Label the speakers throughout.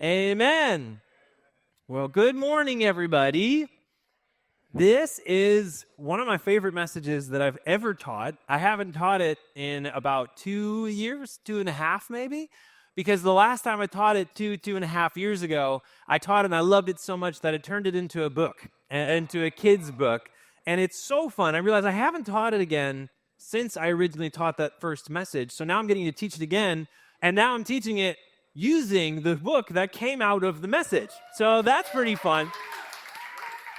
Speaker 1: Amen. Well, good morning, everybody. This is one of my favorite messages that I've ever taught. I haven't taught it in about 2 years, 2.5 maybe, because the last time I taught it 2.5 years ago, I taught it and I loved it so much that I turned it into a book, into a kid's book. And it's so fun. I realized I haven't taught it again since I originally taught that first message. So now I'm getting to teach it again, and now I'm teaching it using the book that came out of the message. So that's pretty fun.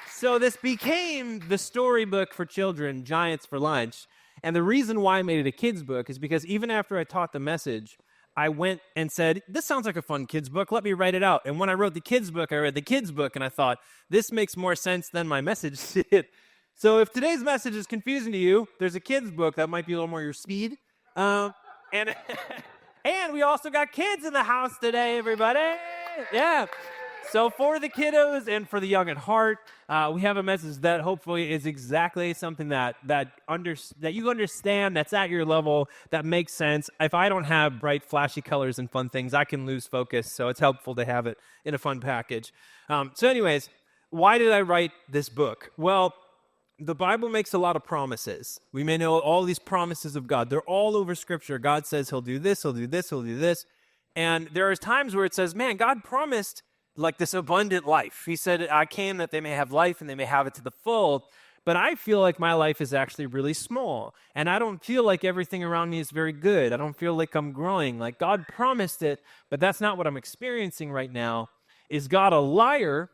Speaker 1: So this became the storybook for children, Giants for Lunch. And the reason why I made it a kid's book is because even after I taught the message, I went and said, this sounds like a fun kid's book. Let me write it out. And when I wrote the kid's book, I read the kid's book, and I thought, this makes more sense than my message did. So if today's message is confusing to you, there's a kid's book that might be a little more your speed. And and we also got kids in the house today, everybody. Yeah. So for the kiddos and for the young at heart, we have a message that hopefully is exactly something that you understand, that's at your level, that makes sense. If I don't have bright, flashy colors and fun things, I can lose focus. So it's helpful to have it in a fun package. So anyways, why did I write this book? Well, the Bible makes a lot of promises. We may know all these promises of God. They're all over Scripture. God says he'll do this, he'll do this, he'll do this. And there are times where it says, man, God promised like this abundant life. He said, I came that they may have life and they may have it to the full. But I feel like my life is actually really small. And I don't feel like everything around me is very good. I don't feel like I'm growing. Like God promised it, but that's not what I'm experiencing right now. Is God a liar?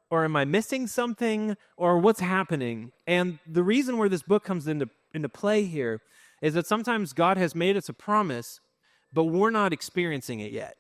Speaker 1: Or am I missing something? Or what's happening? And the reason where this book comes into play here is that sometimes God has made us a promise, but we're not experiencing it yet.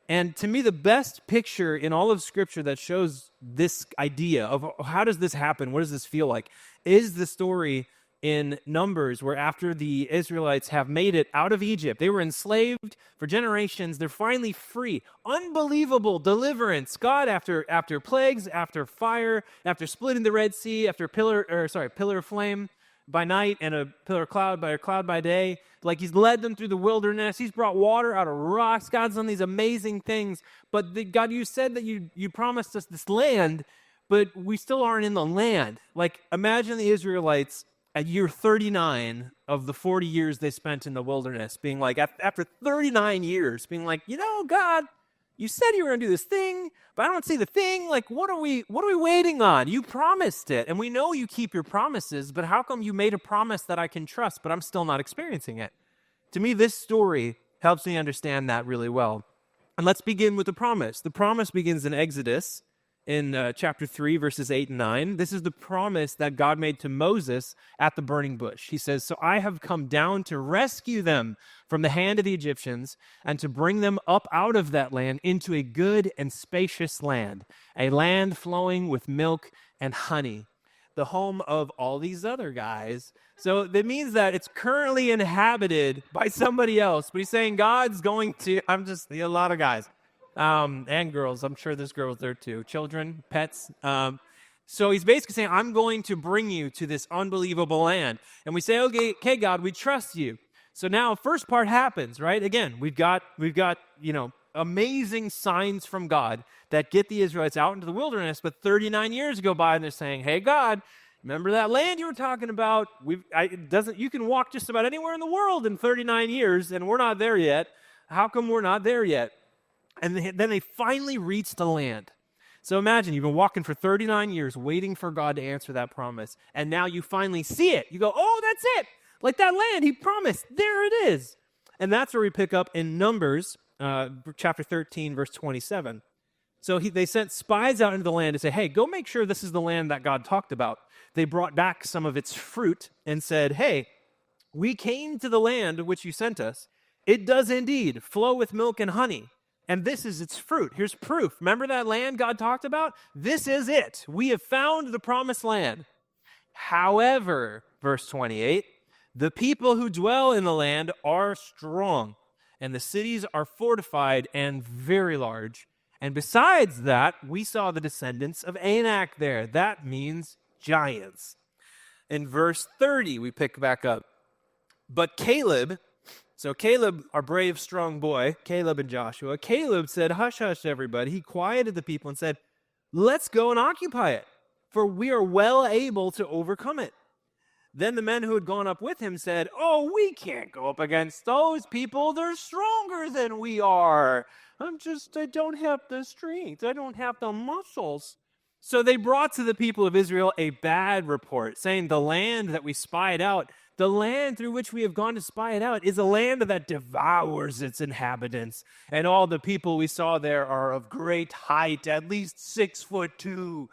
Speaker 1: And to me, the best picture in all of Scripture that shows this idea of how does this happen, what does this feel like, is the story in Numbers, where after the Israelites have made it out of Egypt, they were enslaved for generations, they're finally free. Unbelievable deliverance. God, after plagues, after fire, after splitting the Red Sea, after pillar of flame by night and a pillar of cloud by day, like he's led them through the wilderness. He's brought water out of rocks. God's done these amazing things. But God, you said that you promised us this land, but we still aren't in the land. Like, imagine the Israelites at year 39 of the 40 years they spent in the wilderness, being like, after 39 years, being like, God, you said you were going to do this thing, but I don't see the thing. Like, what are we waiting on? You promised it, and we know you keep your promises, but how come you made a promise that I can trust, but I'm still not experiencing it? To me, this story helps me understand that really well. And let's begin with the promise. The promise begins in Exodus, in chapter 3, verses 8 and 9. This is the promise that God made to Moses at the burning bush. He says, so I have come down to rescue them from the hand of the Egyptians and to bring them up out of that land into a good and spacious land, a land flowing with milk and honey, the home of all these other guys. So that means that it's currently inhabited by somebody else. But he's saying God's going to, a lot of guys. And girls, I'm sure there's girls there too. Children, pets. So he's basically saying, I'm going to bring you to this unbelievable land. And we say, okay, God, we trust you. So now first part happens, right? Again, we've got, amazing signs from God that get the Israelites out into the wilderness, but 39 years go by and they're saying, hey, God, remember that land you were talking about? You can walk just about anywhere in the world in 39 years, and we're not there yet. How come we're not there yet? And then they finally reach the land. So imagine you've been walking for 39 years waiting for God to answer that promise. And now you finally see it. You go, oh, that's it. Like that land he promised. There it is. And that's where we pick up in Numbers, chapter 13, verse 27. So they sent spies out into the land to say, hey, go make sure this is the land that God talked about. They brought back some of its fruit and said, hey, we came to the land which you sent us. It does indeed flow with milk and honey. And this is its fruit. Here's proof. Remember that land God talked about? This is it. We have found the promised land. However, verse 28, the people who dwell in the land are strong, and the cities are fortified and very large. And besides that, we saw the descendants of Anak there. That means giants. In verse 30, we pick back up. But Caleb So Caleb, our brave, strong boy, Caleb and Joshua, Caleb said, hush, hush, everybody. He quieted the people and said, let's go and occupy it, for we are well able to overcome it. Then the men who had gone up with him said, oh, we can't go up against those people. They're stronger than we are. I don't have the strength. I don't have the muscles. So they brought to the people of Israel a bad report, saying the land that we spied out, the land through which we have gone to spy it out, is a land that devours its inhabitants. And all the people we saw there are of great height, at least 6'2".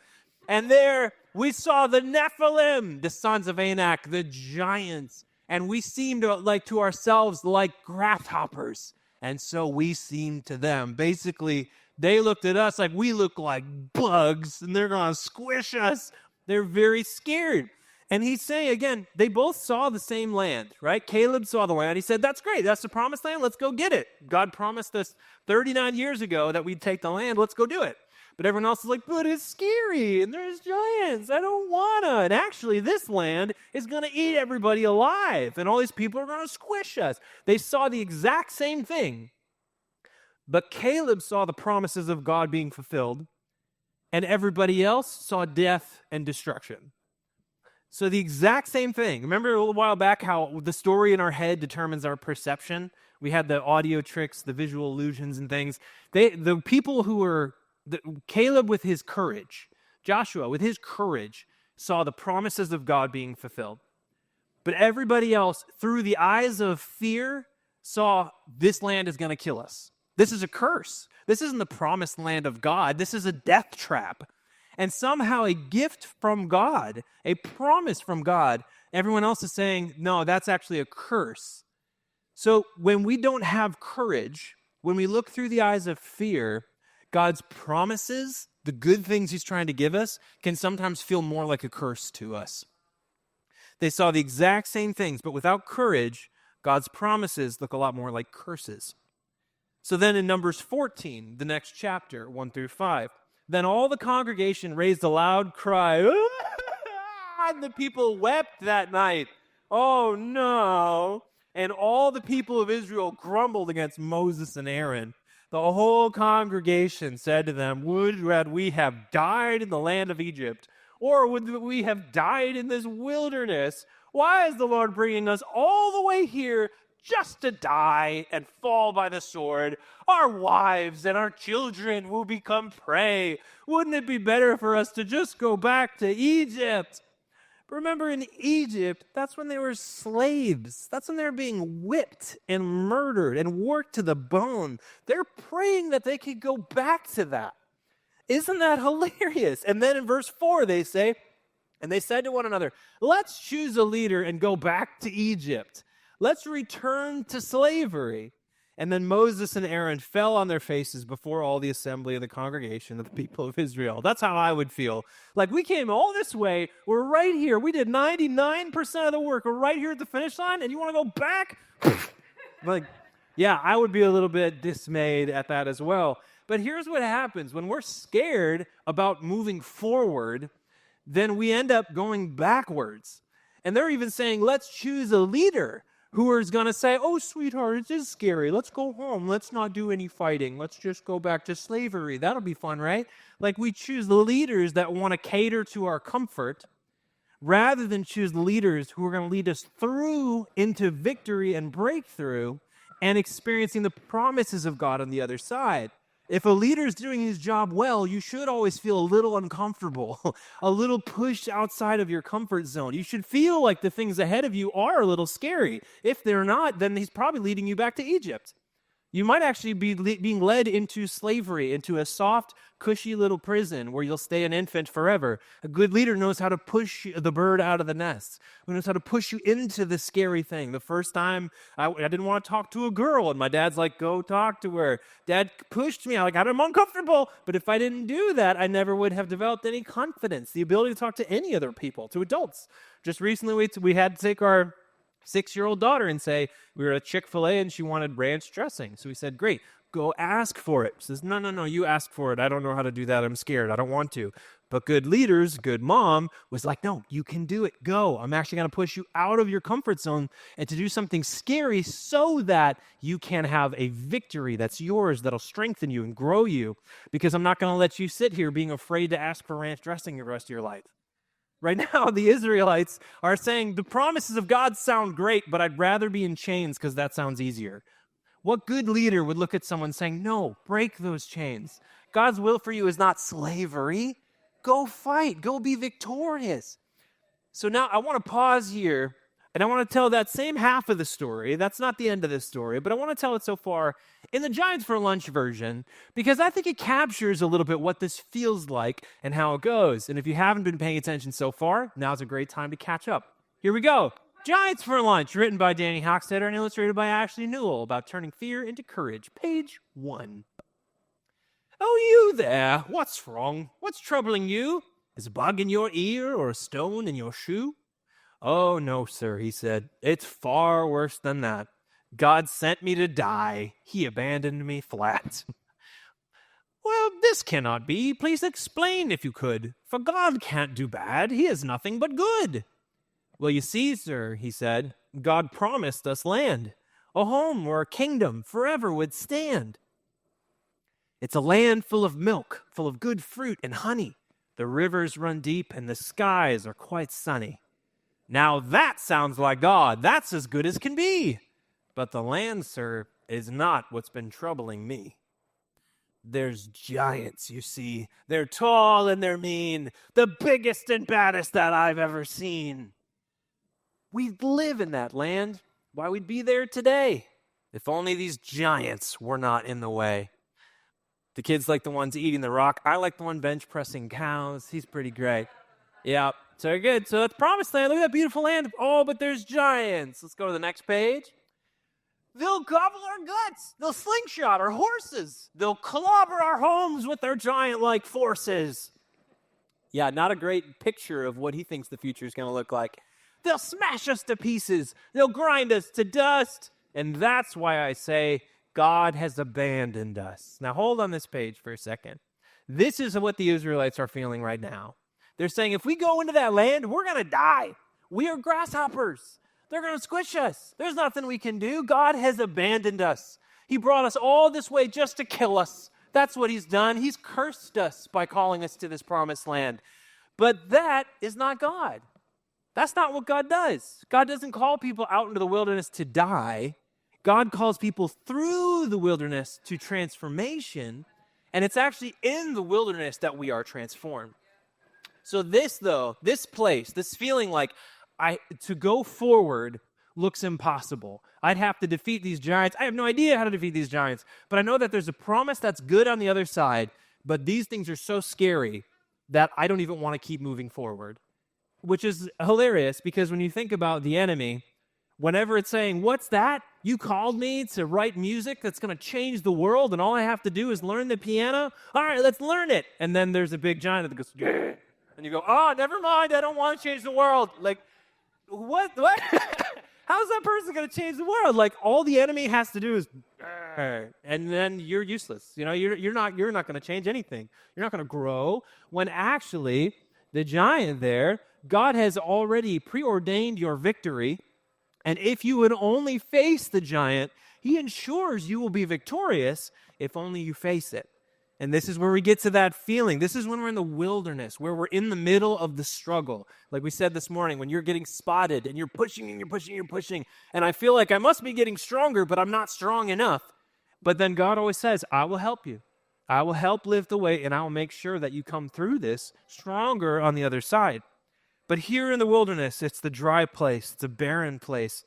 Speaker 1: And there we saw the Nephilim, the sons of Anak, the giants. And we seemed to ourselves like grasshoppers. And so we seemed to them. Basically, they looked at us like we look like bugs, and they're going to squish us. They're very scared. And he's saying, again, they both saw the same land, right? Caleb saw the land. He said, that's great. That's the promised land. Let's go get it. God promised us 39 years ago that we'd take the land. Let's go do it. But everyone else is like, but it's scary, and there's giants. I don't want to. And actually, this land is going to eat everybody alive, and all these people are going to squish us. They saw the exact same thing. But Caleb saw the promises of God being fulfilled, and everybody else saw death and destruction. So the exact same thing. Remember a little while back how the story in our head determines our perception? We had the audio tricks, the visual illusions and things. The people who were, Caleb with his courage, Joshua with his courage, saw the promises of God being fulfilled. But everybody else, through the eyes of fear, saw this land is going to kill us. This is a curse. This isn't the promised land of God. This is a death trap. And somehow a gift from God, a promise from God, everyone else is saying, no, that's actually a curse. So when we don't have courage, when we look through the eyes of fear, God's promises, the good things he's trying to give us, can sometimes feel more like a curse to us. They saw the exact same things, but without courage, God's promises look a lot more like curses. So then in Numbers 14, the next chapter, 1-5, then all the congregation raised a loud cry, and the people wept that night. Oh no! And all the people of Israel grumbled against Moses and Aaron. The whole congregation said to them, would we have died in the land of Egypt, or would we have died in this wilderness? Why is the Lord bringing us all the way here just to die and fall by the sword? Our wives and our children will become prey. Wouldn't it be better for us to just go back to Egypt? Remember, in Egypt, that's when they were slaves. That's when they were being whipped and murdered and worked to the bone. They're praying that they could go back to that. Isn't that hilarious? And then in verse 4, they say, and they said to one another, let's choose a leader and go back to Egypt. Let's return to slavery. And then Moses and Aaron fell on their faces before all the assembly of the congregation of the people of Israel. That's how I would feel. Like, we came all this way. We're right here. We did 99% of the work. We're right here at the finish line, and you want to go back? Like, yeah, I would be a little bit dismayed at that as well. But here's what happens. When we're scared about moving forward, then we end up going backwards. And they're even saying, let's choose a leader who is going to say, oh, sweetheart, it is scary. Let's go home. Let's not do any fighting. Let's just go back to slavery. That'll be fun, right? Like, we choose the leaders that want to cater to our comfort rather than choose the leaders who are going to lead us through into victory and breakthrough and experiencing the promises of God on the other side. If a leader is doing his job well, you should always feel a little uncomfortable, a little pushed outside of your comfort zone. You should feel like the things ahead of you are a little scary. If they're not, then he's probably leading you back to Egypt. You might actually be being led into slavery, into a soft, cushy little prison where you'll stay an infant forever. A good leader knows how to push the bird out of the nest. Who knows how to push you into the scary thing. The first time I didn't want to talk to a girl, and my dad's like, go talk to her. Dad pushed me. I'm uncomfortable. But if I didn't do that, I never would have developed any confidence, the ability to talk to any other people, to adults. Just recently, we had to take our 6-year-old daughter and say, we were at Chick-fil-A and she wanted ranch dressing. So we said, great, go ask for it. He says, no, you ask for it. I don't know how to do that. I'm scared. I don't want to. But good leaders, good mom was like, no, you can do it. Go. I'm actually going to push you out of your comfort zone and to do something scary so that you can have a victory that's yours, that'll strengthen you and grow you, because I'm not going to let you sit here being afraid to ask for ranch dressing the rest of your life. Right now, the Israelites are saying the promises of God sound great, but I'd rather be in chains because that sounds easier. What good leader would look at someone saying, no, break those chains. God's will for you is not slavery. Go fight. Go be victorious. So now I want to pause here, and I want to tell that same half of the story. That's not the end of this story, but I want to tell it so far in the Giants for Lunch version, because I think it captures a little bit what this feels like and how it goes. And if you haven't been paying attention so far, now's a great time to catch up. Here we go. Giants for Lunch, written by Danny Hochstatter and illustrated by Ashley Newell, about turning fear into courage. Page 1. Oh, you there. What's wrong? What's troubling you? Is a bug in your ear or a stone in your shoe? Oh, no, sir, he said. It's far worse than that. God sent me to die. He abandoned me flat. Well, this cannot be. Please explain if you could. For God can't do bad. He is nothing but good. Well, you see, sir, he said, God promised us land, a home where a kingdom forever would stand. It's a land full of milk, full of good fruit and honey. The rivers run deep and the skies are quite sunny. Now that sounds like God. That's as good as can be. But the land, sir, is not what's been troubling me. There's giants, you see. They're tall and they're mean. The biggest and baddest that I've ever seen. We live in that land. Why, we'd be there today. If only these giants were not in the way. The kids like the ones eating the rock. I like the one bench pressing cows. He's pretty great. Yeah, so good. So it's promised land. Look at that beautiful land. Oh, but there's giants. Let's go to the next page. They'll gobble our guts. They'll slingshot our horses. They'll clobber our homes with their giant-like forces. Yeah, not a great picture of what he thinks the future is going to look like. They'll smash us to pieces. They'll grind us to dust. And that's why I say God has abandoned us. Now, hold on this page for a second. This is what the Israelites are feeling right now. They're saying, if we go into that land, we're going to die. We are grasshoppers. They're going to squish us. There's nothing we can do. God has abandoned us. He brought us all this way just to kill us. That's what he's done. He's cursed us by calling us to this promised land. But that is not God. That's not what God does. God doesn't call people out into the wilderness to die. God calls people through the wilderness to transformation, and it's actually in the wilderness that we are transformed. So this place, this feeling like to go forward looks impossible. I'd have to defeat these giants. I have no idea how to defeat these giants, but I know that there's a promise that's good on the other side, but these things are so scary that I don't even want to keep moving forward. Which is hilarious, because when you think about the enemy, whenever it's saying, what's that? You called me to write music that's going to change the world, and all I have to do is learn the piano? All right, let's learn it. And then there's a big giant that goes, yeah. And you go, oh, never mind, I don't want to change the world. Like, what? How's that person going to change the world? Like, all the enemy has to do is, and then you're useless. You know, you're not going to change anything. You're not going to grow, when actually the giant there, God has already preordained your victory, and if you would only face the giant, he ensures you will be victorious if only you face it. And this is where we get to that feeling. This is when we're in the wilderness, where we're in the middle of the struggle. Like we said this morning, when you're getting spotted and you're pushing and you're pushing and you're pushing, and I feel like I must be getting stronger, but I'm not strong enough. But then God always says, I will help you. I will help live the way, and I will make sure that you come through this stronger on the other side. But here in the wilderness, it's the dry place. It's a barren place.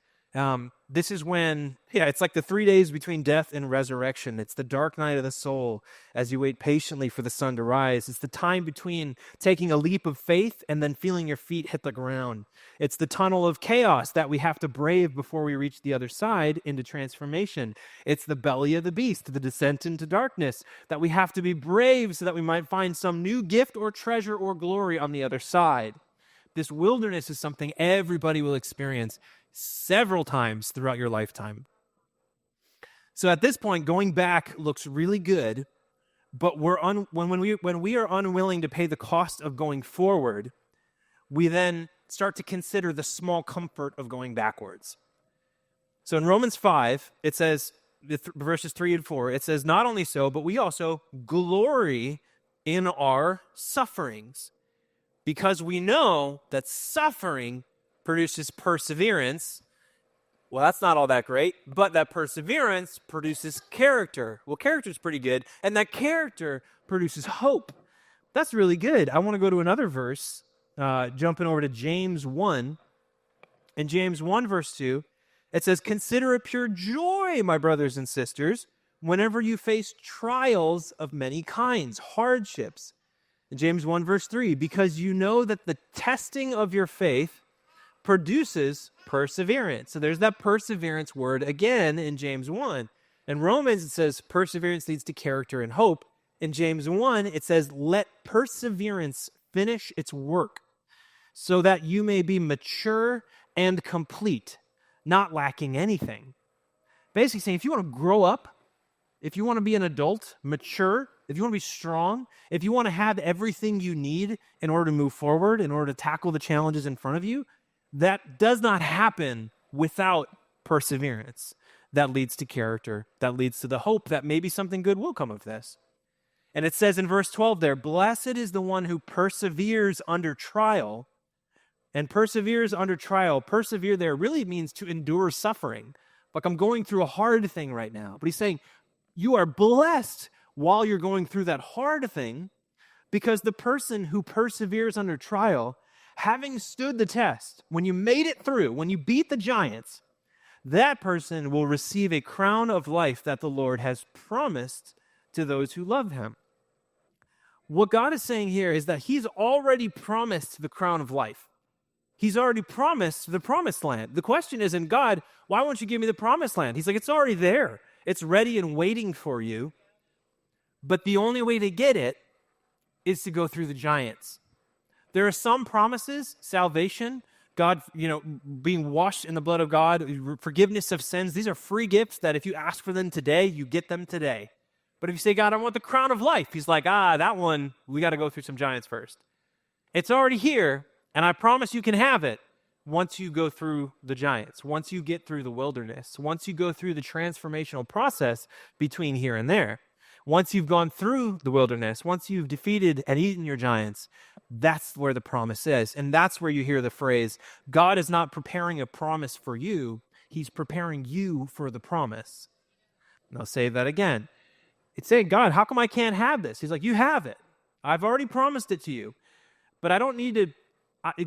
Speaker 1: This is when, it's like the 3 days between death and resurrection. It's the dark night of the soul as you wait patiently for the sun to rise. It's the time between taking a leap of faith and then feeling your feet hit the ground. It's the tunnel of chaos that we have to brave before we reach the other side into transformation. It's the belly of the beast, the descent into darkness, that we have to be brave so that we might find some new gift or treasure or glory on the other side. This wilderness is something everybody will experience several times throughout your lifetime. So at this point, going back looks really good, but when we are unwilling to pay the cost of going forward, we then start to consider the small comfort of going backwards. So in Romans 5, it says, verses 3 and 4, it says, not only so, but we also glory in our sufferings, because we know that suffering produces perseverance. Well, that's not all that great, but that perseverance produces character. Well, character is pretty good, and that character produces hope. That's really good. I want to go to another verse, jumping over to James 1. In James 1, verse 2, it says, consider it pure joy, my brothers and sisters, whenever you face trials of many kinds, hardships. In James 1, verse 3, because you know that the testing of your faith produces perseverance. So there's that perseverance word again in James 1. In Romans, it says perseverance leads to character and hope. In James 1, it says, let perseverance finish its work so that you may be mature and complete, not lacking anything. Basically saying, if you want to grow up, if you want to be an adult, mature, if you want to be strong, if you want to have everything you need in order to move forward, in order to tackle the challenges in front of you, that does not happen without perseverance. That leads to character. That leads to the hope that maybe something good will come of this. And it says in verse 12 there, blessed is the one who perseveres under trial. And perseveres under trial. Persevere there really means to endure suffering. Like, I'm going through a hard thing right now. But he's saying, you are blessed while you're going through that hard thing, because the person who perseveres under trial, having stood the test, when you made it through, when you beat the giants, that person will receive a crown of life that the Lord has promised to those who love him. What God is saying here is that he's already promised the crown of life. He's already promised the promised land. The question isn't, God, why won't you give me the promised land? He's like, it's already there. It's ready and waiting for you. But the only way to get it is to go through the giants. There are some promises, salvation, God, being washed in the blood of God, forgiveness of sins. These are free gifts that if you ask for them today, you get them today. But if you say, God, I want the crown of life, he's like, that one, we got to go through some giants first. It's already here. And I promise you can have it once you go through the giants, once you get through the wilderness, once you go through the transformational process between here and there. Once you've gone through the wilderness, once you've defeated and eaten your giants, that's where the promise is. And that's where you hear the phrase, God is not preparing a promise for you, he's preparing you for the promise. And I'll say that again. It's saying, God, how come I can't have this? He's like, you have it. I've already promised it to you, but I don't need to.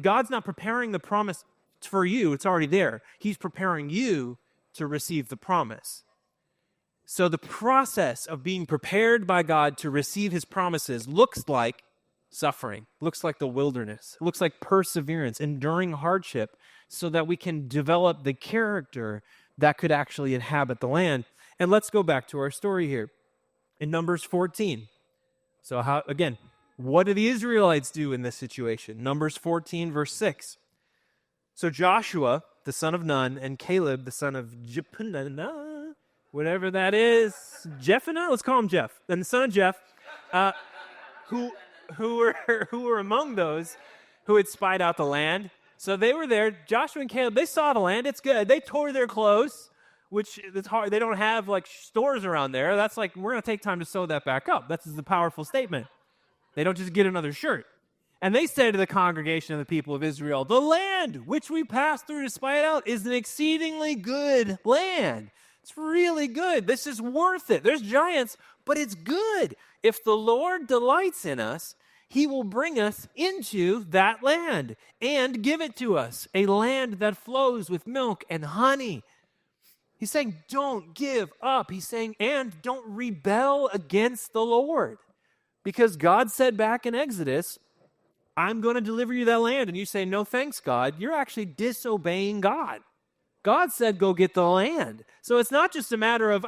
Speaker 1: God's not preparing the promise for you. It's already there. He's preparing you to receive the promise. So the process of being prepared by God to receive his promises looks like suffering, looks like the wilderness, looks like perseverance, enduring hardship, so that we can develop the character that could actually inhabit the land. And let's go back to our story here in Numbers 14. So what do the Israelites do in this situation? Numbers 14, verse 6. So Joshua, the son of Nun, and Caleb, the son of Jephunneh, whatever that is, Jephunneh, let's call him Jeff, and the son of Jeff, who were among those who had spied out the land. So they were there. Joshua and Caleb, they saw the land. It's good. They tore their clothes, which it's hard. They don't have like stores around there. That's like, we're going to take time to sew that back up. That's the powerful statement. They don't just get another shirt. And they said to the congregation of the people of Israel, the land which we passed through to spy it out is an exceedingly good land. It's really good. This is worth it. There's giants, but it's good. If the Lord delights in us, he will bring us into that land and give it to us, a land that flows with milk and honey. He's saying, don't give up. He's saying, and don't rebel against the Lord. Because God said back in Exodus, I'm going to deliver you that land. And you say, no thanks, God. You're actually disobeying God. God said, go get the land. So it's not just a matter of,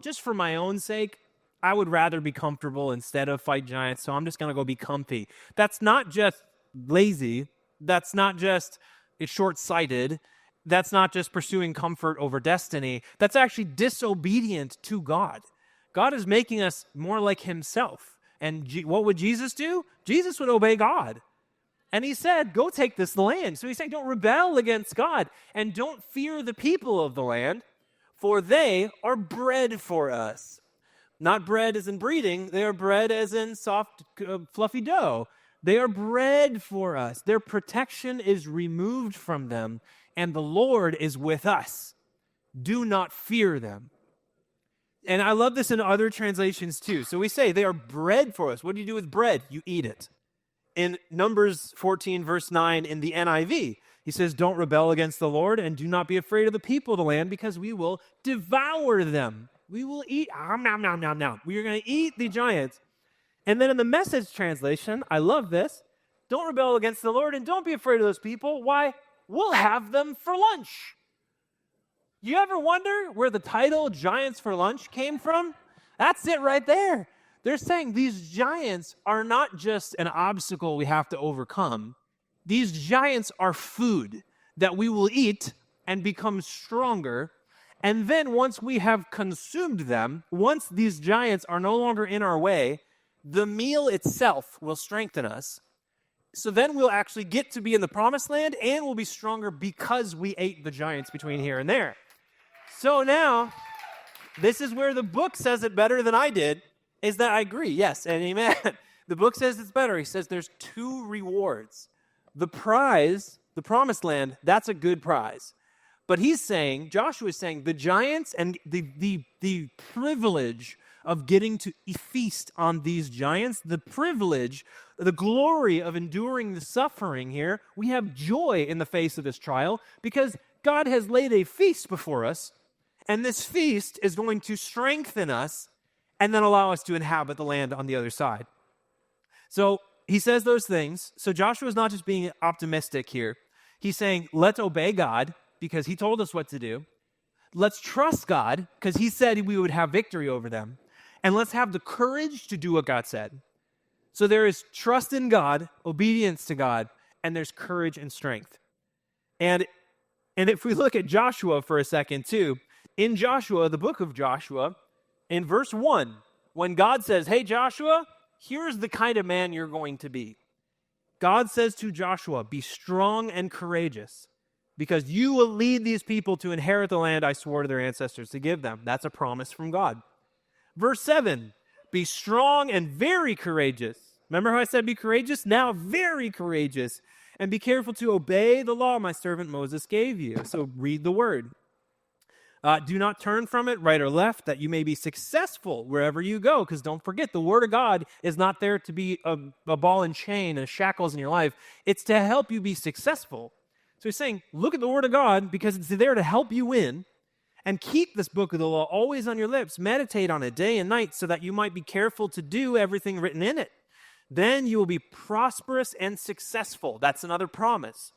Speaker 1: just for my own sake, I would rather be comfortable instead of fight giants, so I'm just going to go be comfy. That's not just lazy. That's not just it's short-sighted. that's not just pursuing comfort over destiny. That's actually disobedient to God. God is making us more like himself. And what would Jesus do? Jesus would obey God. And he said, go take this land. So he's saying, don't rebel against God and don't fear the people of the land, for they are bread for us. Not bread as in breeding, they are bread as in soft, fluffy dough. They are bread for us. Their protection is removed from them, and the Lord is with us. Do not fear them. And I love this in other translations too. So we say they are bread for us. What do you do with bread? You eat it. In Numbers 14, verse 9 in the NIV, he says, don't rebel against the Lord and do not be afraid of the people of the land because we will devour them. We will eat, nom, nom, nom, nom. We are going to eat the giants. And then in the Message translation, I love this, don't rebel against the Lord and don't be afraid of those people. Why? We'll have them for lunch. You ever wonder where the title Giants for Lunch came from? That's it right there. They're saying these giants are not just an obstacle we have to overcome. These giants are food that we will eat and become stronger. And then once we have consumed them, once these giants are no longer in our way, the meal itself will strengthen us. So then we'll actually get to be in the promised land and we'll be stronger because we ate the giants between here and there. So now, this is where the book says it better than I did, is that I agree, yes, and amen. The book says it's better. He says there's two rewards. The prize, the promised land, that's a good prize. But he's saying, Joshua is saying, the giants and the privilege of getting to feast on these giants, the privilege, the glory of enduring the suffering here, we have joy in the face of this trial because God has laid a feast before us, and this feast is going to strengthen us and then allow us to inhabit the land on the other side. So he says those things. So Joshua is not just being optimistic here. He's saying, let's obey God because he told us what to do. Let's trust God because he said we would have victory over them. And let's have the courage to do what God said. So there is trust in God, obedience to God, and there's courage and strength. And if we look at Joshua for a second too, in Joshua, the book of Joshua, in verse 1, when God says, hey, Joshua, here's the kind of man you're going to be. God says to Joshua, be strong and courageous because you will lead these people to inherit the land I swore to their ancestors to give them. That's a promise from God. Verse 7, be strong and very courageous. Remember how I said be courageous? Now very courageous. And be careful to obey the law my servant Moses gave you. So read the word. Do not turn from it right or left, that you may be successful wherever you go. Because don't forget, the word of God is not there to be a ball and chain and shackles in your life. It's to help you be successful. So he's saying, look at the word of God because it's there to help you win. And keep this book of the law always on your lips. Meditate on it day and night so that you might be careful to do everything written in it. Then you will be prosperous and successful. That's another promise.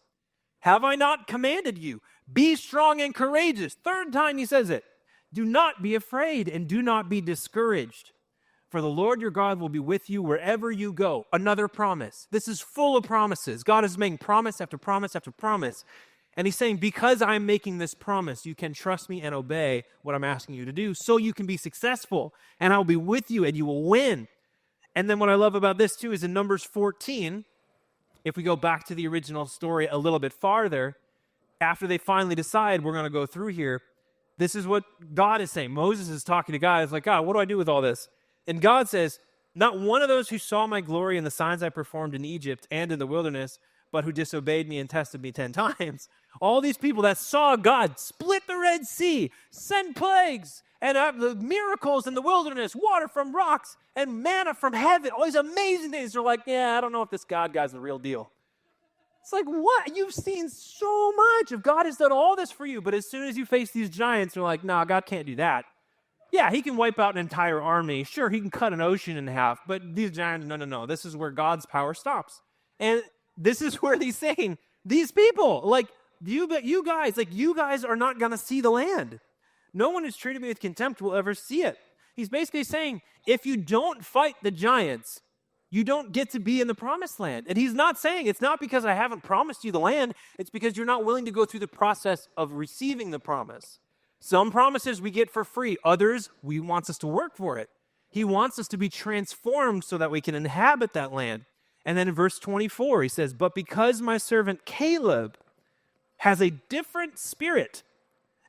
Speaker 1: Have I not commanded you? Be strong and courageous. Third time he says it. Do not be afraid and do not be discouraged. For the Lord your God will be with you wherever you go. Another promise. This is full of promises. God is making promise after promise after promise. And he's saying, because I'm making this promise, you can trust me and obey what I'm asking you to do so you can be successful. And I'll be with you and you will win. And then what I love about this too is in Numbers 14, if we go back to the original story a little bit farther, after they finally decide we're going to go through here, this is what God is saying. Moses is talking to God. It's like, God, what do I do with all this? And God says, not one of those who saw my glory and the signs I performed in Egypt and in the wilderness, but who disobeyed me and tested me 10 times. All these people that saw God split the Red Sea, send plagues, and the miracles in the wilderness, water from rocks, and manna from heaven. All these amazing things. They're like, yeah, I don't know if this God guy's the real deal. It's like, what? You've seen so much. If God has done all this for you, but as soon as you face these giants, you're like, no, God can't do that. Yeah, he can wipe out an entire army. Sure, he can cut an ocean in half, but these giants, no. This is where God's power stops. And this is where he's saying, these people, like, you guys are not going to see the land. No one who's treated me with contempt will ever see it. He's basically saying, if you don't fight the giants, you don't get to be in the promised land. And he's not saying it's not because I haven't promised you the land, it's because you're not willing to go through the process of receiving the promise. Some promises we get for free, others he wants us to work for it. He wants us to be transformed so that we can inhabit that land. And then in verse 24, he says, but because my servant Caleb has a different spirit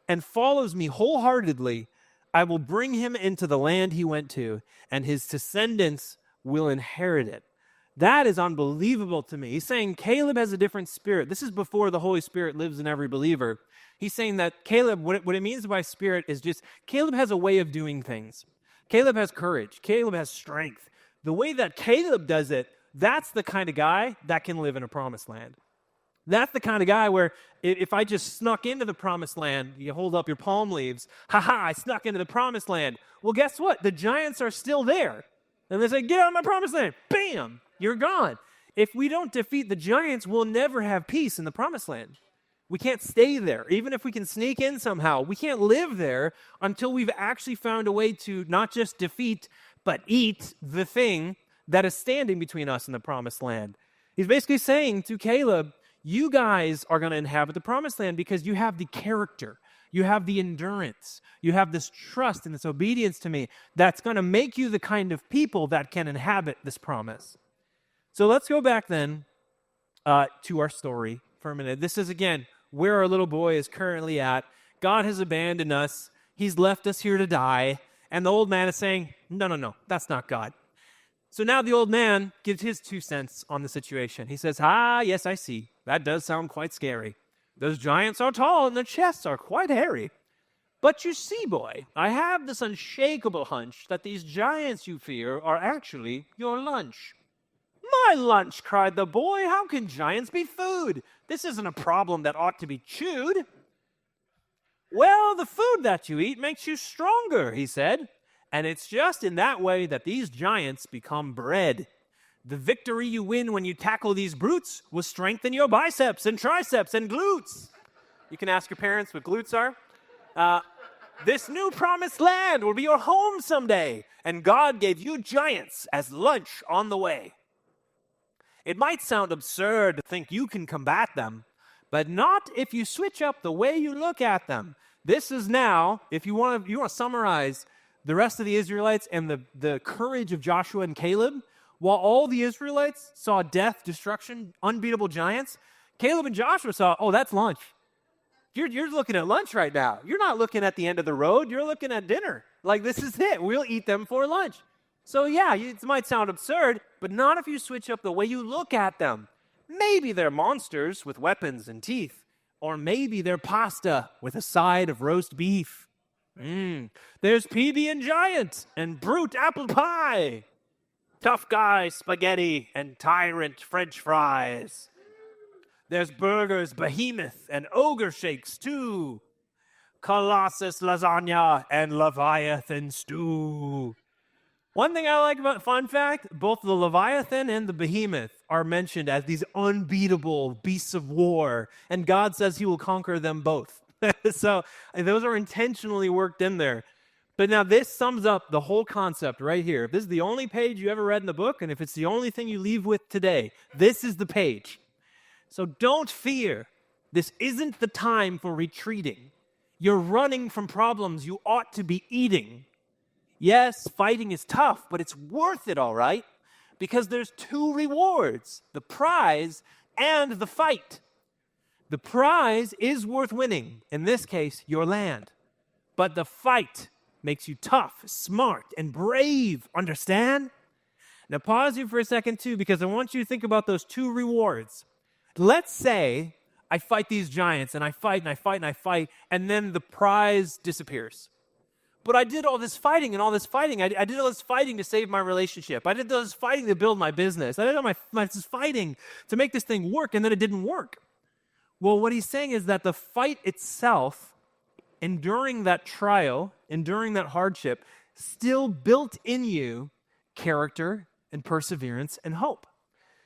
Speaker 1: and follows me wholeheartedly, I will bring him into the land he went to, and his descendants will inherit it. That is unbelievable to me. He's saying Caleb has a different spirit. This is before the Holy Spirit lives in every believer. He's saying that Caleb, what it means by spirit is just, Caleb has a way of doing things. Caleb has courage. Caleb has strength. The way that Caleb does it, that's the kind of guy that can live in a promised land. That's the kind of guy where if I just snuck into the promised land, you hold up your palm leaves, I snuck into the promised land. Well, guess what? The giants are still there. And they say, get out of my promised land. Bam, you're gone. If we don't defeat the giants, we'll never have peace in the promised land. We can't stay there. Even if we can sneak in somehow, we can't live there until we've actually found a way to not just defeat, but eat the thing that is standing between us and the promised land. He's basically saying to Caleb, you guys are going to inhabit the promised land because you have the character, you have the endurance, you have this trust and this obedience to me that's going to make you the kind of people that can inhabit this promise. So let's go back then to our story for a minute. This is, again, where our little boy is currently at. God has abandoned us. He's left us here to die. And the old man is saying, no, that's not God. So now the old man gives his 2 cents on the situation. He says, yes, I see. That does sound quite scary. Those giants are tall and their chests are quite hairy. But you see, boy, I have this unshakable hunch that these giants you fear are actually your lunch. My lunch, cried the boy. How can giants be food? This isn't a problem that ought to be chewed. Well, the food that you eat makes you stronger, he said. And it's just in that way that these giants become bread. The victory you win when you tackle these brutes will strengthen your biceps and triceps and glutes. You can ask your parents what glutes are. This new promised land will be your home someday, and God gave you giants as lunch on the way. It might sound absurd to think you can combat them, but not if you switch up the way you look at them. This is now, if you want to summarize the rest of the Israelites and the courage of Joshua and Caleb, while all the Israelites saw death, destruction, unbeatable giants, Caleb and Joshua saw, that's lunch. You're looking at lunch right now. You're not looking at the end of the road. You're looking at dinner. Like, this is it. We'll eat them for lunch. So yeah, it might sound absurd, but not if you switch up the way you look at them. Maybe they're monsters with weapons and teeth, or maybe they're pasta with a side of roast beef. There's plebeian giant and brute apple pie. Tough guy spaghetti and tyrant French fries. There's burgers behemoth and ogre shakes too. Colossus lasagna and leviathan stew. One thing I like about, fun fact, both the leviathan and the behemoth are mentioned as these unbeatable beasts of war, and God says he will conquer them both. So those are intentionally worked in there. But now this sums up the whole concept right here. If this is the only page you ever read in the book, and if it's the only thing you leave with today, this is the page. So don't fear. This isn't the time for retreating. You're running from problems you ought to be eating. Yes, fighting is tough, but it's worth it, all right? Because there's 2 rewards, the prize and the fight. The prize is worth winning, in this case, your land. But the fight makes you tough, smart, and brave, understand? Now pause here for a second too, because I want you to think about those 2 rewards. Let's say I fight these giants, and I fight, and I fight, and I fight, and then the prize disappears. But I did all this fighting and all this fighting. I did all this fighting to save my relationship. I did all this fighting to build my business. I did all this fighting to make this thing work, and then it didn't work. Well, what he's saying is that the fight itself, enduring that trial, enduring that hardship, still built in you character and perseverance and hope.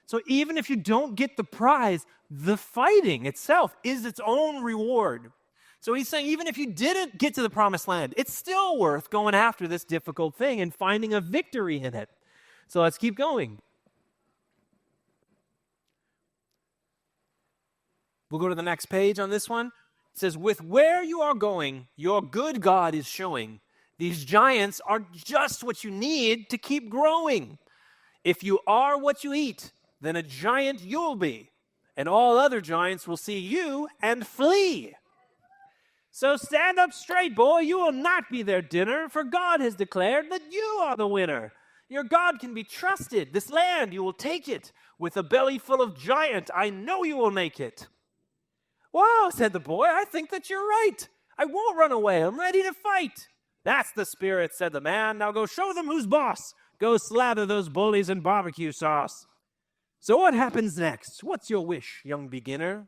Speaker 1: So even if you don't get the prize, the fighting itself is its own reward. So he's saying even if you didn't get to the promised land, it's still worth going after this difficult thing and finding a victory in it. So let's keep going. We'll go to the next page on this one. It says, with where you are going, your good God is showing. These giants are just what you need to keep growing. If you are what you eat, then a giant you'll be, and all other giants will see you and flee. So stand up straight, boy. You will not be their dinner, for God has declared that you are the winner. Your God can be trusted. This land, you will take it. With a belly full of giant, I know you will make it. Wow, said the boy, I think that you're right. I won't run away. I'm ready to fight. That's the spirit, said the man. Now go show them who's boss. Go slather those bullies in barbecue sauce. So what happens next? What's your wish, young beginner?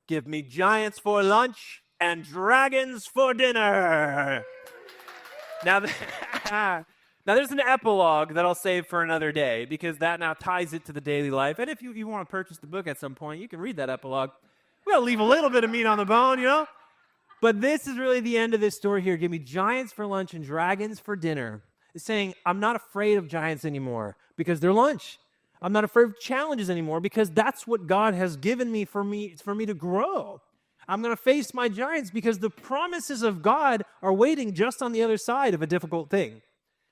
Speaker 1: Give me giants for lunch and dragons for dinner. Now, now there's an epilogue that I'll save for another day because that now ties it to the daily life. And if you want to purchase the book at some point, you can read that epilogue. We'll leave a little bit of meat on the bone, you know? But this is really the end of this story here. Give me giants for lunch and dragons for dinner. It's saying, I'm not afraid of giants anymore because they're lunch. I'm not afraid of challenges anymore because that's what God has given me for me to grow. I'm going to face my giants because the promises of God are waiting just on the other side of a difficult thing.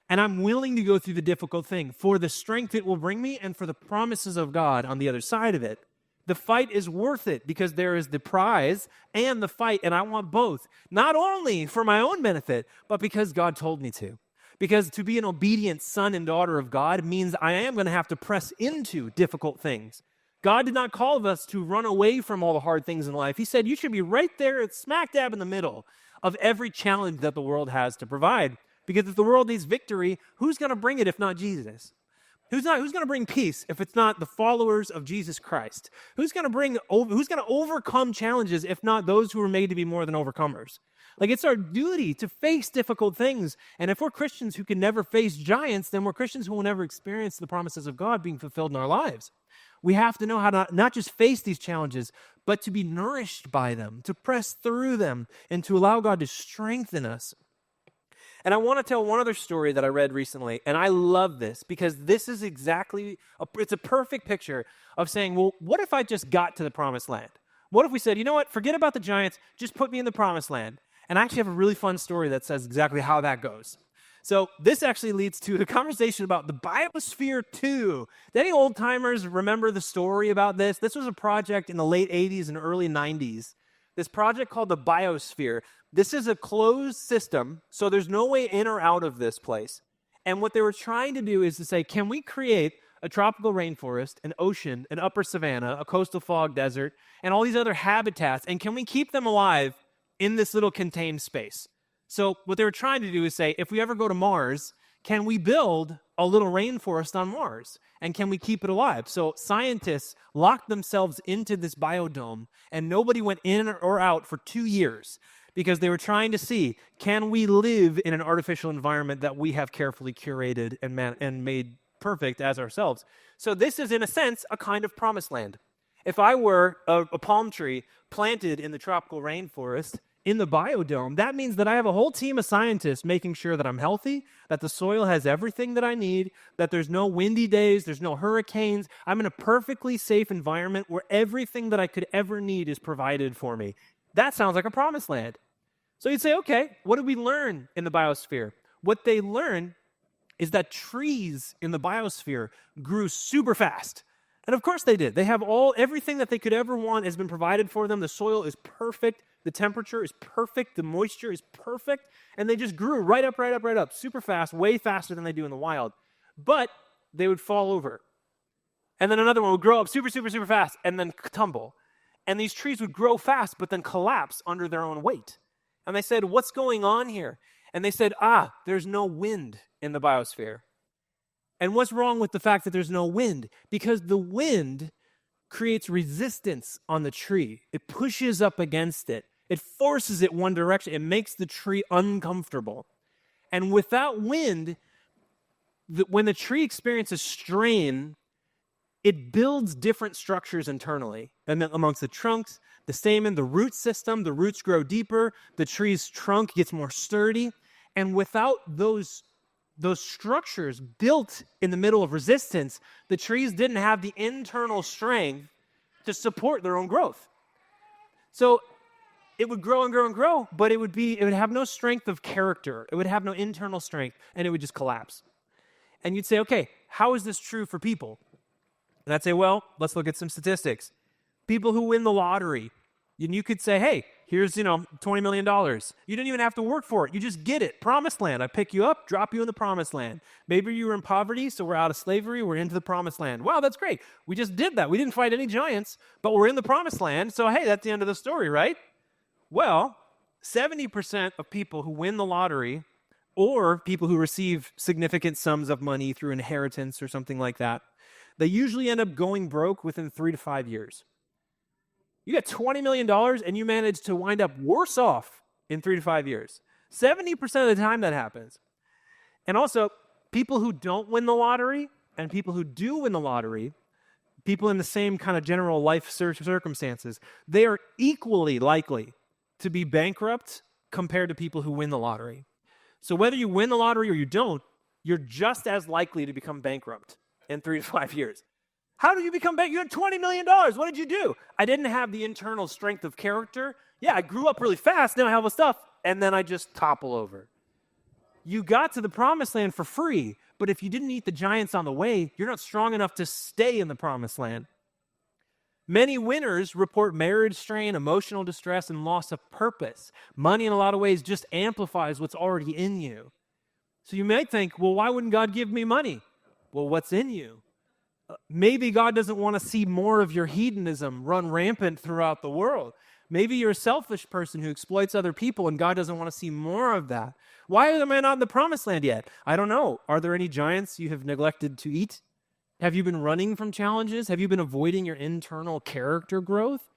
Speaker 1: And I'm willing to go through the difficult thing for the strength it will bring me and for the promises of God on the other side of it. The fight is worth it because there is the prize and the fight, and I want both. Not only for my own benefit, but because God told me to. Because to be an obedient son and daughter of God means I am going to have to press into difficult things. God did not call us to run away from all the hard things in life. He said you should be right there smack dab in the middle of every challenge that the world has to provide. Because if the world needs victory, who's going to bring it if not Jesus? Who's going to bring peace if it's not the followers of Jesus Christ? Who's going to overcome challenges if not those who are made to be more than overcomers? Like, it's our duty to face difficult things. And if we're Christians who can never face giants, then we're Christians who will never experience the promises of God being fulfilled in our lives. We have to know how to not just face these challenges, but to be nourished by them, to press through them, and to allow God to strengthen us. And I want to tell one other story that I read recently, and I love this because this is it's a perfect picture of saying, well, what if I just got to the promised land? What if we said, you know what, forget about the giants, just put me in the promised land? And I actually have a really fun story that says exactly how that goes. So this actually leads to the conversation about the Biosphere 2. Do any old-timers remember the story about this? This was a project in the late 80s and early 90s. This project called the Biosphere. This is a closed system, so there's no way in or out of this place. And what they were trying to do is to say, can we create a tropical rainforest, an ocean, an upper savanna, a coastal fog desert, and all these other habitats, and can we keep them alive in this little contained space? So what they were trying to do is say, if we ever go to Mars, can we build a little rainforest on Mars? And can we keep it alive? So scientists locked themselves into this biodome, and nobody went in or out for 2 years because they were trying to see, can we live in an artificial environment that we have carefully curated and made perfect as ourselves? So this is, in a sense, a kind of promised land. If I were a palm tree planted in the tropical rainforest, in the biodome, that means that I have a whole team of scientists making sure that I'm healthy, that the soil has everything that I need, that there's no windy days, there's no hurricanes. I'm in a perfectly safe environment where everything that I could ever need is provided for me. That sounds like a promised land. So you'd say, okay, what did we learn in the biosphere? What they learned is that trees in the biosphere grew super fast. And of course they did. They have everything that they could ever want has been provided for them. The soil is perfect. The temperature is perfect. The moisture is perfect. And they just grew right up, super fast, way faster than they do in the wild. But they would fall over. And then another one would grow up super fast and then tumble. And these trees would grow fast but then collapse under their own weight. And they said, what's going on here? And they said, there's no wind in the biosphere. And what's wrong with the fact that there's no wind? Because the wind creates resistance on the tree. It pushes up against it. It forces it one direction. It makes the tree uncomfortable. And without wind, when the tree experiences strain, it builds different structures internally. And amongst the trunks, the stamen, the root system, the roots grow deeper, the tree's trunk gets more sturdy. And without those structures built in the middle of resistance, the trees didn't have the internal strength to support their own growth. So it would grow and grow and grow, but it would have no strength of character. It would have no internal strength, and it would just collapse. And you'd say, okay, how is this true for people? And I'd say, well, let's look at some statistics. People who win the lottery, and you could say, hey, here's, $20 million. You didn't even have to work for it. You just get it. Promised land. I pick you up, drop you in the promised land. Maybe you were in poverty, so we're out of slavery. We're into the promised land. Wow, that's great. We just did that. We didn't fight any giants, but we're in the promised land. So, hey, that's the end of the story, right? Well, 70% of people who win the lottery or people who receive significant sums of money through inheritance or something like that, they usually end up going broke within 3 to 5 years. You got $20 million and you manage to wind up worse off in 3 to 5 years. 70% of the time that happens. And also, people who don't win the lottery and people who do win the lottery, people in the same kind of general life circumstances, they are equally likely to be bankrupt compared to people who win the lottery. So whether you win the lottery or you don't, you're just as likely to become bankrupt in 3 to 5 years. How did you become bankrupt? You had $20 million. What did you do? I didn't have the internal strength of character. Yeah, I grew up really fast. Now I have all the stuff. And then I just topple over. You got to the promised land for free. But if you didn't eat the giants on the way, you're not strong enough to stay in the promised land. Many winners report marriage strain, emotional distress, and loss of purpose. Money, in a lot of ways, just amplifies what's already in you. So you might think, well, why wouldn't God give me money? Well, what's in you? Maybe God doesn't want to see more of your hedonism run rampant throughout the world. Maybe you're a selfish person who exploits other people, and God doesn't want to see more of that. Why am I not in the promised land yet? I don't know. Are there any giants you have neglected to eat? Have you been running from challenges? Have you been avoiding your internal character growth?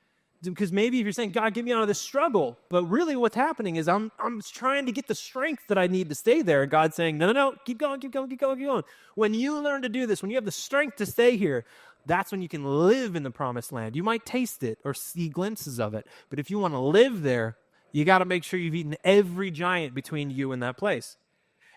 Speaker 1: Because maybe if you're saying, God, get me out of this struggle, but really what's happening is I'm trying to get the strength that I need to stay there. And God's saying, no, keep going. When you learn to do this, when you have the strength to stay here, that's when you can live in the promised land. You might taste it or see glimpses of it, but if you want to live there, you got to make sure you've eaten every giant between you and that place.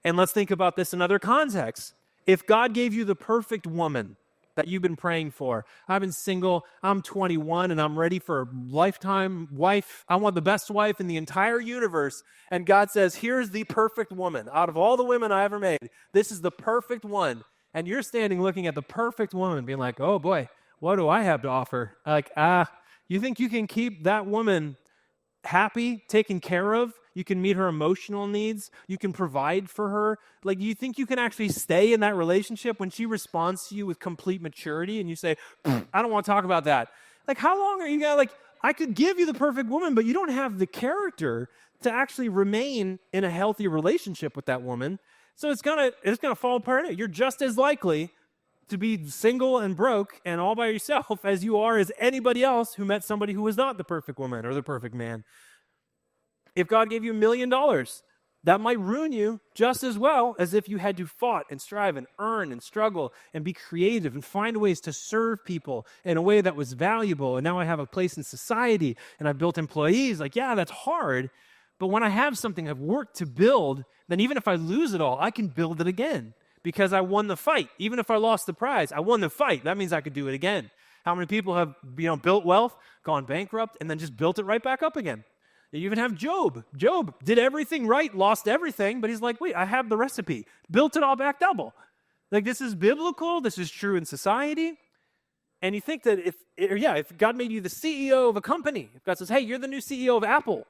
Speaker 1: And let's think about this in other contexts. If God gave you the perfect woman that you've been praying for, I've been single, I'm 21, and I'm ready for a lifetime wife. I want the best wife in the entire universe. And God says, here's the perfect woman. Out of all the women I ever made, this is the perfect one. And you're standing looking at the perfect woman being like, oh boy, what do I have to offer? Like, you think you can keep that woman happy, taken care of? You can meet her emotional needs. You can provide for her. Like, you think you can actually stay in that relationship when she responds to you with complete maturity and you say, I don't want to talk about that. Like, how long are you going to, like, I could give you the perfect woman, but you don't have the character to actually remain in a healthy relationship with that woman. So it's gonna fall apart. You're just as likely to be single and broke and all by yourself as you are as anybody else who met somebody who was not the perfect woman or the perfect man. If God gave you $1 million, that might ruin you just as well as if you had to fight and strive and earn and struggle and be creative and find ways to serve people in a way that was valuable. And now I have a place in society and I've built employees. Like, yeah, that's hard. But when I have something I've worked to build, then even if I lose it all, I can build it again because I won the fight. Even if I lost the prize, I won the fight. That means I could do it again. How many people have, built wealth, gone bankrupt, and then just built it right back up again? You even have Job. Job did everything right, lost everything, but he's like, wait, I have the recipe. Built it all back double. Like, this is biblical. This is true in society. And you think that if God made you the CEO of a company, if God says, hey, you're the new CEO of Apple,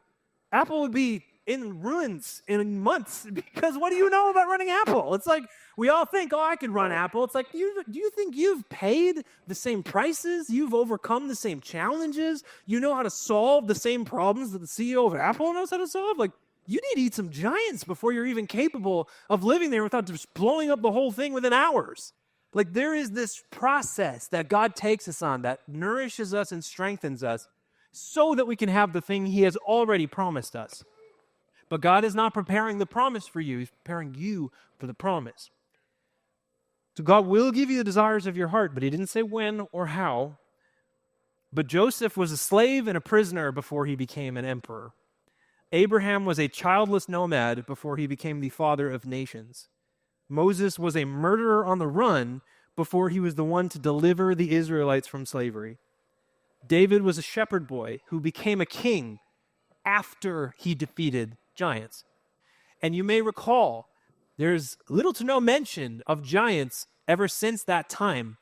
Speaker 1: Apple would be in ruins in months because what do you know about running Apple? It's like, we all think, oh, I could run Apple. It's like, do you think you've paid the same prices? You've overcome the same challenges? You know how to solve the same problems that the CEO of Apple knows how to solve? Like, you need to eat some giants before you're even capable of living there without just blowing up the whole thing within hours. Like, there is this process that God takes us on that nourishes us and strengthens us so that we can have the thing he has already promised us. But God is not preparing the promise for you. He's preparing you for the promise. So God will give you the desires of your heart, but he didn't say when or how. But Joseph was a slave and a prisoner before he became an emperor. Abraham was a childless nomad before he became the father of nations. Moses was a murderer on the run before he was the one to deliver the Israelites from slavery. David was a shepherd boy who became a king after he defeated giants. And you may recall, there's little to no mention of giants ever since that time,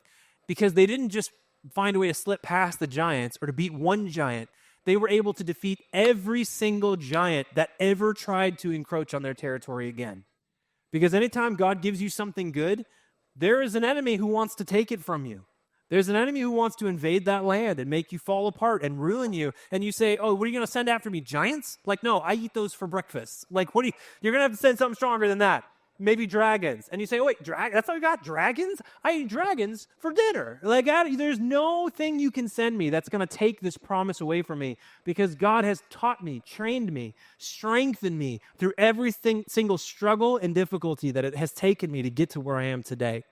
Speaker 1: because they didn't just find a way to slip past the giants or to beat one giant. They were able to defeat every single giant that ever tried to encroach on their territory again. Because anytime God gives you something good, there is an enemy who wants to take it from you. There's an enemy who wants to invade that land and make you fall apart and ruin you. And you say, oh, what are you going to send after me? Giants? Like, no, I eat those for breakfast. Like, you're going to have to send something stronger than that. Maybe dragons. And you say, oh, wait, that's how we got dragons? I eat dragons for dinner. Like, there's no thing you can send me that's going to take this promise away from me, because God has taught me, trained me, strengthened me through every single struggle and difficulty that it has taken me to get to where I am today.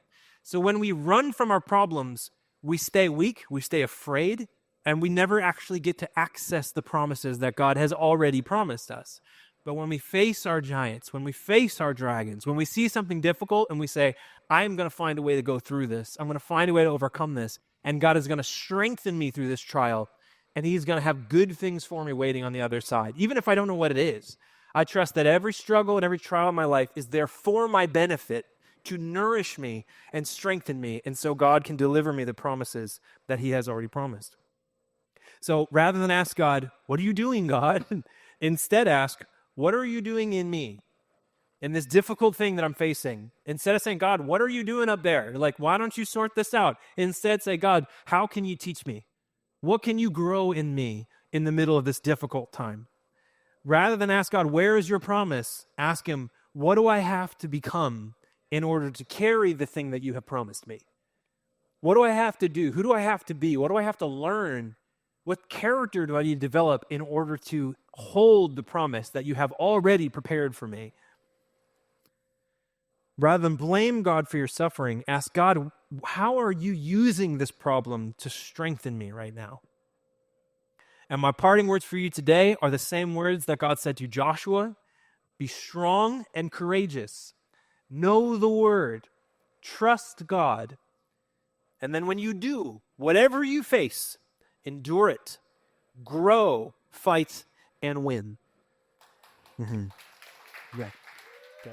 Speaker 1: So when we run from our problems, we stay weak, we stay afraid, and we never actually get to access the promises that God has already promised us. But when we face our giants, when we face our dragons, when we see something difficult and we say, I am going to find a way to go through this, I'm going to find a way to overcome this, and God is going to strengthen me through this trial, and he's going to have good things for me waiting on the other side, even if I don't know what it is. I trust that every struggle and every trial in my life is there for my benefit, to nourish me and strengthen me, and so God can deliver me the promises that he has already promised. So rather than ask God, what are you doing, God? Instead ask, what are you doing in me? In this difficult thing that I'm facing. Instead of saying, God, what are you doing up there? Like, why don't you sort this out? Instead say, God, how can you teach me? What can you grow in me in the middle of this difficult time? Rather than ask God, where is your promise? Ask him, what do I have to become in order to carry the thing that you have promised me? What do I have to do? Who do I have to be? What do I have to learn? What character do I need to develop in order to hold the promise that you have already prepared for me? Rather than blame God for your suffering, ask God, how are you using this problem to strengthen me right now? And my parting words for you today are the same words that God said to Joshua. Be strong and courageous. Know the word. Trust God. And then when you do, whatever you face, endure it. Grow, fight, and win. Mm-hmm. Yeah. Yeah.